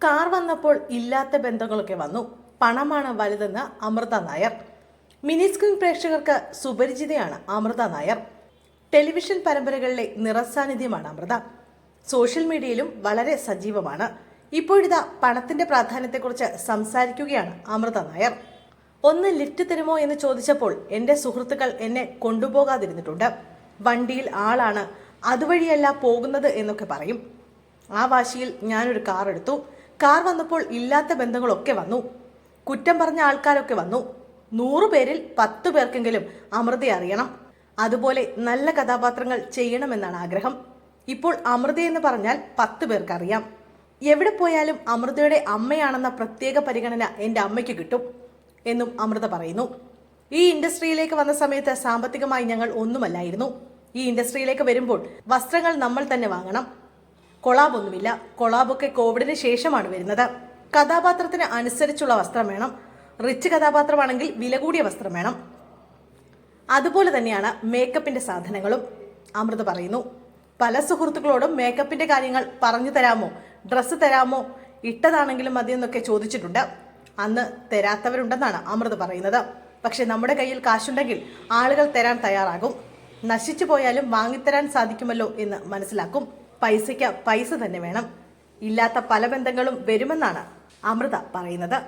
Car വന്നപ്പോൾ ഇല്ലാത്ത ബന്ധങ്ങളൊക്കെ വന്നു. പണമാണ് വലുതെന്ന് അമൃത നായർ. മിനി സ്ക്രീൻ പ്രേക്ഷകർക്ക് സുപരിചിതയാണ് അമൃത നായർ. ടെലിവിഷൻ പരമ്പരകളിലെ നിറസാന്നിധ്യമാണ് അമൃത. സോഷ്യൽ മീഡിയയിലും വളരെ സജീവമാണ്. ഇപ്പോഴിതാ പണത്തിന്റെ പ്രാധാന്യത്തെക്കുറിച്ച് സംസാരിക്കുകയാണ് അമൃത നായർ. ഒന്ന് ലിഫ്റ്റ് തരുമോ എന്ന് ചോദിച്ചപ്പോൾ എൻ്റെ സുഹൃത്തുക്കൾ എന്നെ കൊണ്ടുപോകാതിരുന്നിട്ടുണ്ട്. വണ്ടിയിൽ ആളാണ്, അതുവഴിയല്ല പോകുന്നത് എന്നൊക്കെ പറയും. ആ വാശിയിൽ ഞാനൊരു കാർ എടുത്തു. കാർ വന്നപ്പോൾ ഇല്ലാത്ത ബന്ധങ്ങളൊക്കെ വന്നു. കുറ്റം പറഞ്ഞ ആൾക്കാരൊക്കെ വന്നു. 100 പേരിൽ 10 പേർക്കെങ്കിലും അമൃതയെ അറിയണം. അതുപോലെ നല്ല കഥാപാത്രങ്ങൾ ചെയ്യണമെന്നാണ് ആഗ്രഹം. ഇപ്പോൾ അമൃത എന്ന് പറഞ്ഞാൽ 10 പേർക്ക് അറിയാം. എവിടെ പോയാലും അമൃതയുടെ അമ്മയാണെന്ന പ്രത്യേക പരിഗണന എൻ്റെ അമ്മയ്ക്ക് കിട്ടും എന്നും അമൃത പറയുന്നു. ഈ ഇൻഡസ്ട്രിയിലേക്ക് വന്ന സമയത്ത് സാമ്പത്തികമായി ഞങ്ങൾ ഒന്നുമല്ലായിരുന്നു. ഈ ഇൻഡസ്ട്രിയിലേക്ക് വരുമ്പോൾ വസ്ത്രങ്ങൾ നമ്മൾ തന്നെ വാങ്ങണം. കൊളാബൊന്നുമില്ല. കൊളാബൊക്കെ കോവിഡിന് ശേഷമാണ് വരുന്നത്. കഥാപാത്രത്തിന് അനുസരിച്ചുള്ള വസ്ത്രം വേണം. റിച്ച് കഥാപാത്രമാണെങ്കിൽ വില കൂടിയ വസ്ത്രം വേണം. അതുപോലെ തന്നെയാണ് മേക്കപ്പിന്റെ സാധനങ്ങളും അമൃത പറയുന്നു. പല സുഹൃത്തുക്കളോടും മേക്കപ്പിന്റെ കാര്യങ്ങൾ പറഞ്ഞു തരാമോ, ഡ്രസ്സ് തരാമോ, ഇട്ടതാണെങ്കിലും മതിയെന്നൊക്കെ ചോദിച്ചിട്ടുണ്ട്. അന്ന് തരാത്തവരുണ്ടെന്നാണ് അമൃത പറയുന്നത്. പക്ഷെ നമ്മുടെ കയ്യിൽ കാശുണ്ടെങ്കിൽ ആളുകൾ തരാൻ തയ്യാറാകും. നശിച്ചു പോയാലും വാങ്ങിത്തരാൻ സാധിക്കുമല്ലോ എന്ന് മനസ്സിലാക്കും. പൈസയ്ക്ക് പൈസ തന്നെ വേണം. ഇല്ലാത്ത പല ബന്ധങ്ങളും വരുമെന്നാണ് അമൃത പറയുന്നത്.